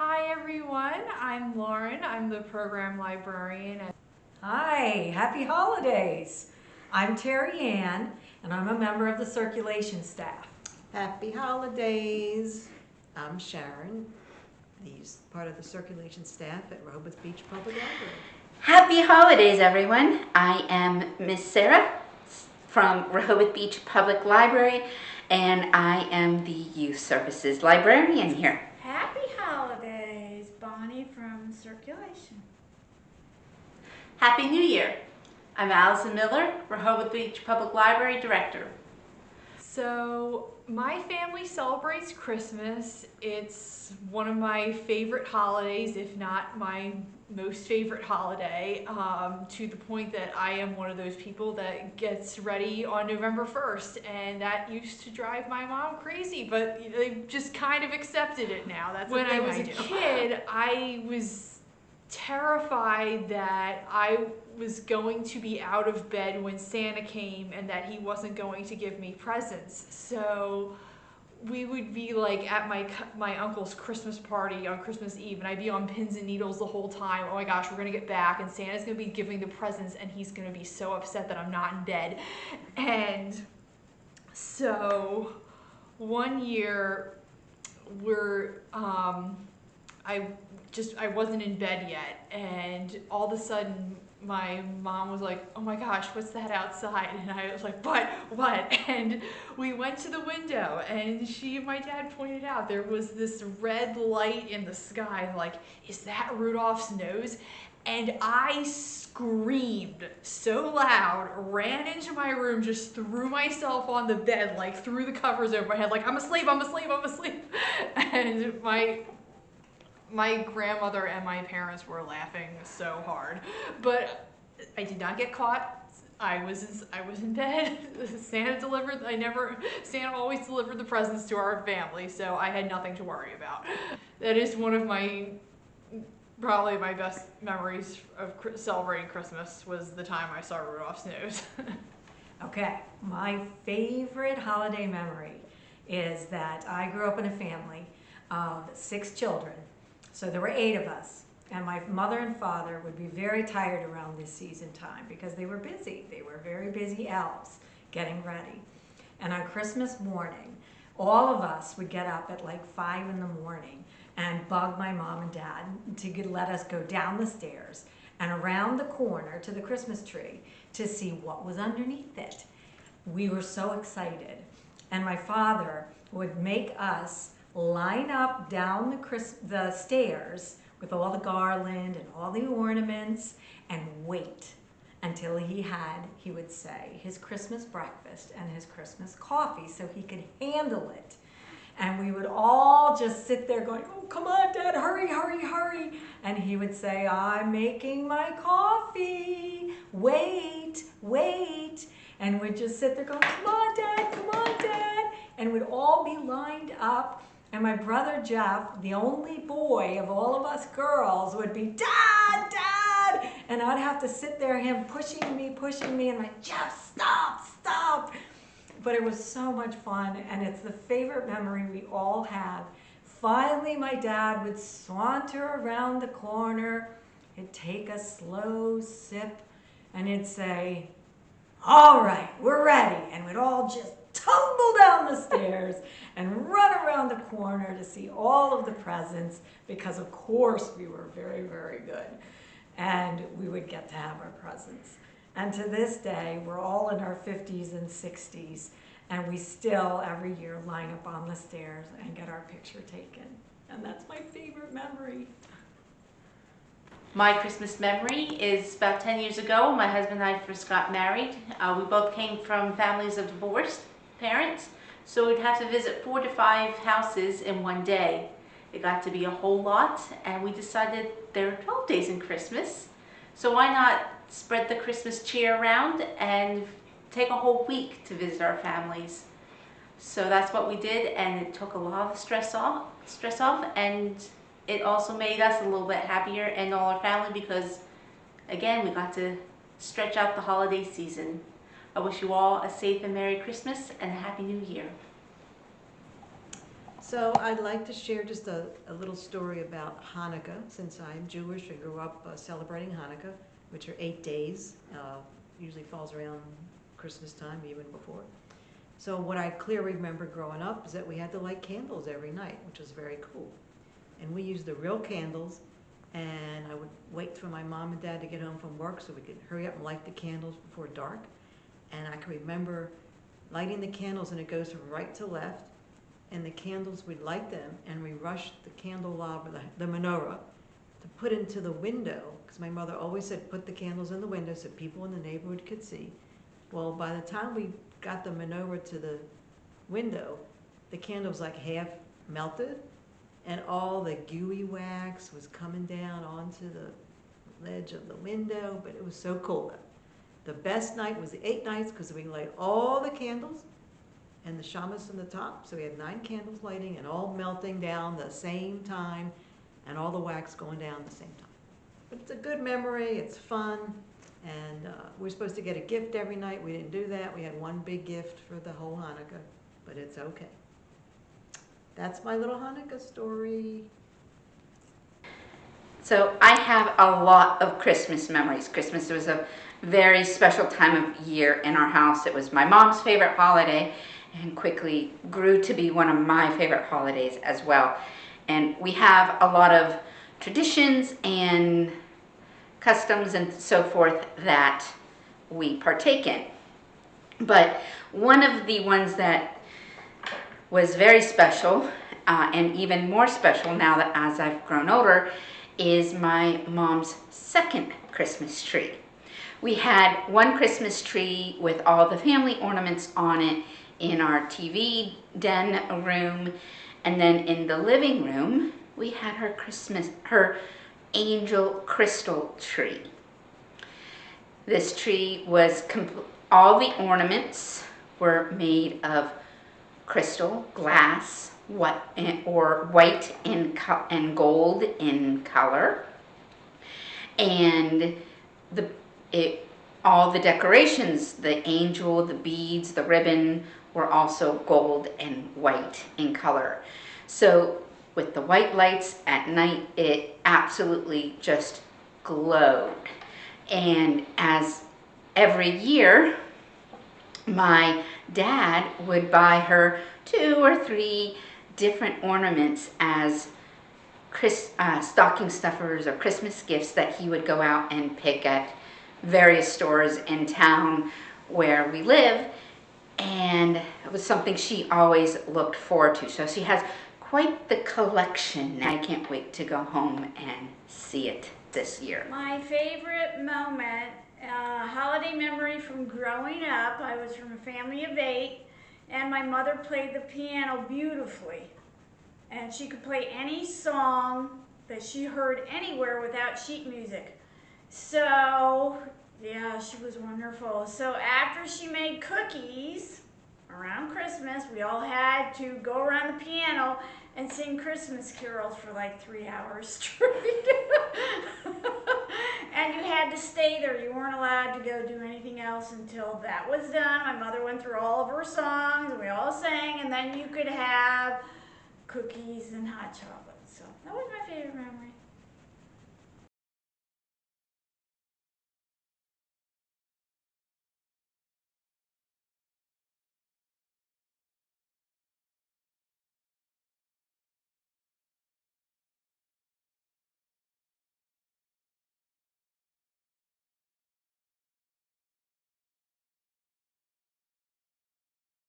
Hi everyone, I'm Lauren. I'm the program librarian. Hi, happy holidays. I'm Terry Ann, and I'm a member of the circulation staff. Happy holidays. I'm Sharon, part of the circulation staff at Rehoboth Beach Public Library. Happy holidays, everyone. I am Miss Sarah from Rehoboth Beach Public Library, and I am the Youth Services Librarian here. Happy holidays, Bonnie from Circulation. Happy New Year. I'm Allison Miller, Rehoboth Beach Public Library Director. So my family celebrates Christmas. It's one of my favorite holidays, if not my most favorite holiday, to the point that I am one of those people that gets ready on November 1st, and that used to drive my mom crazy, but they've just kind of accepted it now. That's when I was a kid, I was terrified that I was going to be out of bed when Santa came and that he wasn't going to give me presents. So we would be like at my uncle's Christmas party on Christmas Eve, and I'd be on pins and needles the whole time. Oh my gosh, we're gonna get back and Santa's gonna be giving the presents and he's gonna be so upset that I'm not in bed. And so one year I wasn't in bed yet, and all of a sudden my mom was like, oh my gosh, what's that outside? And I was like, what? And we went to the window, and my dad pointed out there was this red light in the sky, like, is that Rudolph's nose? And I screamed so loud, ran into my room, just threw myself on the bed, like threw the covers over my head, like, I'm asleep. And my grandmother and my parents were laughing so hard, but I did not get caught. I was in bed. Santa always delivered the presents to our family, so I had nothing to worry about. That is one of probably my best memories of celebrating Christmas, was the time I saw Rudolph's nose. Okay, my favorite holiday memory is that I grew up in a family of 6 children. So there were 8 of us, and my mother and father would be very tired around this season time because they were busy. They were very busy elves getting ready. And on Christmas morning, all of us would get up at like 5 in the morning and bug my mom and dad to let us go down the stairs and around the corner to the Christmas tree to see what was underneath it. We were so excited. And my father would make us line up down the stairs with all the garland and all the ornaments and wait until he would say, his Christmas breakfast and his Christmas coffee so he could handle it. And we would all just sit there going, oh, come on, Dad, hurry. And he would say, I'm making my coffee. Wait. And we'd just sit there going, come on, Dad. And we'd all be lined up. And my brother Jeff, the only boy of all of us girls, would be, Dad! And I'd have to sit there, him pushing me, and I'm like, Jeff, stop! But it was so much fun, and it's the favorite memory we all have. Finally, my dad would saunter around the corner, he'd take a slow sip, and he'd say, all right, we're ready. And we'd all just tumble down the stairs and run around the corner to see all of the presents, because of course we were very, very good. And we would get to have our presents. And to this day, we're all in our 50s and 60s, and we still every year line up on the stairs and get our picture taken. And that's my favorite memory. My Christmas memory is about 10 years ago. My husband and I first got married. We both came from families of divorced parents, so we'd have to visit 4 to 5 houses in one day. It got to be a whole lot, and we decided there are 12 days in Christmas, so why not spread the Christmas cheer around and take a whole week to visit our families. So that's what we did, and it took a lot of stress off, and it also made us a little bit happier and all our family, because again, we got to stretch out the holiday season. I wish you all a safe and Merry Christmas and a Happy New Year. So I'd like to share just a little story about Hanukkah. Since I'm Jewish, I grew up celebrating Hanukkah, which are 8 days. Usually falls around Christmas time, even before. So what I clearly remember growing up is that we had to light candles every night, which was very cool. And we used the real candles, and I would wait for my mom and dad to get home from work so we could hurry up and light the candles before dark. And I can remember lighting the candles, and it goes from right to left. And the candles, we'd light them, and we rushed the candelabra, the menorah, to put into the window, because my mother always said, put the candles in the window so people in the neighborhood could see. Well, by the time we got the menorah to the window, the candle was like half melted, and all the gooey wax was coming down onto the ledge of the window, but it was so cool. The best night was the 8 nights, because we lit all the candles, and the shamas on the top, so we had 9 candles lighting and all melting down the same time, and all the wax going down at the same time. But it's a good memory, it's fun, and we're supposed to get a gift every night. We didn't do that. We had one big gift for the whole Hanukkah, but it's okay. That's my little Hanukkah story. So I have a lot of Christmas memories. Christmas was a very special time of year in our house. It was my mom's favorite holiday, and quickly grew to be one of my favorite holidays as well. And we have a lot of traditions and customs and so forth that we partake in. But one of the ones that was very special, and even more special now that as I've grown older, is my mom's second Christmas tree. We had one Christmas tree with all the family ornaments on it in our TV den room, and then in the living room we had her angel crystal tree. This tree was all the ornaments were made of crystal, glass, white and gold in color, and all the decorations, the angel, the beads, the ribbon, were also gold and white in color. So with the white lights at night, it absolutely just glowed. And as every year, my dad would buy her 2 or 3 different ornaments as stocking stuffers or Christmas gifts that he would go out and pick at various stores in town where we live. And it was something she always looked forward to. So she has quite the collection. I can't wait to go home and see it this year. My favorite moment, holiday memory from growing up, I was from a family of 8, and my mother played the piano beautifully. And she could play any song that she heard anywhere without sheet music. So, yeah, she was wonderful. So after she made cookies around Christmas, we all had to go around the piano and sing Christmas carols for like 3 hours straight. And you had to stay there. You weren't allowed to go do anything else until that was done. My mother went through all of her songs, and we all sang, and then you could have cookies and hot chocolate. So that was my favorite memory.